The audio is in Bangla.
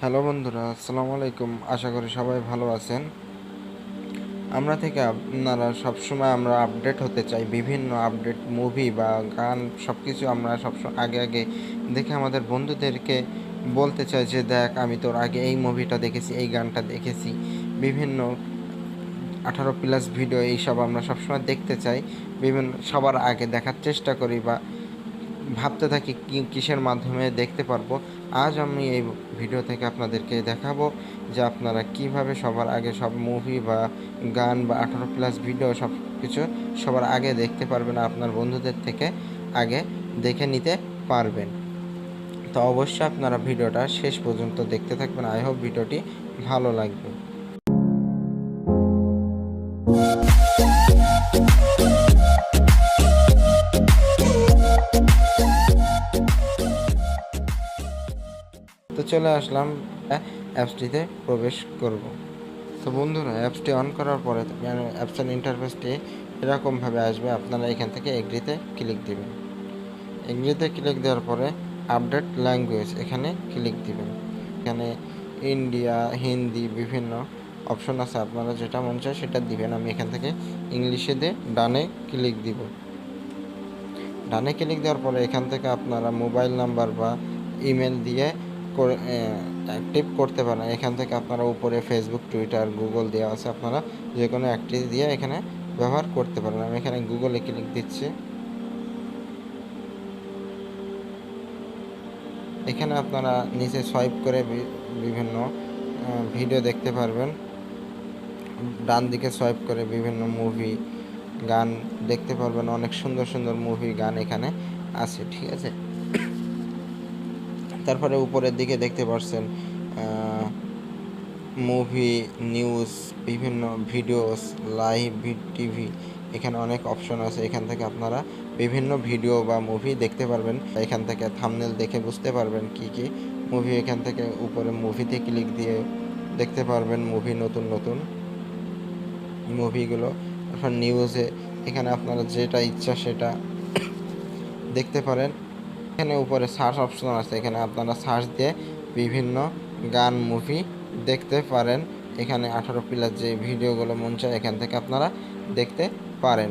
হ্যালো বন্ধুরা, আসসালামু আলাইকুম। আশা করি সবাই ভালো আছেন। আমরা থেকে আপনারা সবসময় আমরা আপডেট হতে চাই, বিভিন্ন আপডেট মুভি বা গান সব কিছু আমরা সবসময় আগে আগে দেখে আমাদের বন্ধুদেরকে বলতে চাই যে দেখ, আমি তোর আগে এই মুভিটা দেখেছি, এই গানটা দেখেছি। বিভিন্ন 18+ ভিডিও এইসব আমরা সবসময় দেখতে চাই, বিভিন্ন সবার আগে দেখার চেষ্টা করি বা ভাবতে থাকি কিসের মাধ্যমে দেখতে পারবো। আজ আমি এই ভিডিও থেকে আপনাদেরকে দেখাবো যে আপনারা কিভাবে সবার আগে সব মুভি বা গান বা 18+ ভিডিও সব কিছু সবার আগে দেখতে পারবেন, আপনার বন্ধুদের থেকে আগে দেখে নিতে পারবেন। তো অবশ্যই আপনারা ভিডিওটা শেষ পর্যন্ত দেখতে থাকবেন। আই হোপ ভিডিওটি ভালো লাগবে। তো চলে আসলাম, অ্যাপসটিতে প্রবেশ করব। তো বন্ধুরা, অ্যাপসটি অন করার পরে অ্যাপসের ইন্টারফেসটি এরকমভাবে আসবে। আপনারা এখান থেকে এগ্রিতে ক্লিক দিবেন। এগ্রিতে ক্লিক দেওয়ার পরে আপডেট ল্যাঙ্গুয়েজ এখানে ক্লিক দিবেন। এখানে ইন্ডিয়া, হিন্দি বিভিন্ন অপশন আছে, আপনারা যেটা মন চায় সেটা দিবেন। আমি এখান থেকে ইংলিশে দিয়ে ডানে ক্লিক দিব। ডানে ক্লিক দেওয়ার পরে এখান থেকে আপনারা মোবাইল নাম্বার বা ইমেল দিয়ে অ্যাক্টিভ করতে পারেন। এখান থেকে আপনারা উপরে ফেসবুক, টুইটার, গুগল দেওয়া আছে, আপনারা যে কোনো একটি দিয়ে এখানে ব্যবহার করতে পারেন। আমি এখানে গুগলে ক্লিক দিচ্ছি। এখানে আপনারা নিচে সোয়াইপ করে বিভিন্ন ভিডিও দেখতে পারবেন। ডান দিকে সোয়াইপ করে বিভিন্ন মুভি, গান দেখতে পারবেন। অনেক সুন্দর সুন্দর মুভি, গান এখানে আছে, ঠিক আছে। তারপরে উপরের দিকে দেখতে পাচ্ছেন মুভি, নিউজ, বিভিন্ন ভিডিওস, লাইভ টিভি, এখানে অনেক অপশন আছে। এখান থেকে আপনারা বিভিন্ন ভিডিও বা মুভি দেখতে পারবেন। এখান থেকে থাম্বনেল দেখে বুঝতে পারবেন কি কি মুভি। এখান থেকে উপরে মুভিতে ক্লিক দিয়ে দেখতে পারবেন মুভি, নতুন নতুন মুভিগুলো। তারপর নিউজে এখানে আপনারা যেটা ইচ্ছা সেটা দেখতে পারেন। এখানে উপরে সার্চ অপশন আছে, এখানে আপনারা সার্চ দিয়ে বিভিন্ন গান, মুভি দেখতে পারেন। এখানে 18+ যে ভিডিওগুলো মন চায় এখান থেকে আপনারা দেখতে পারেন।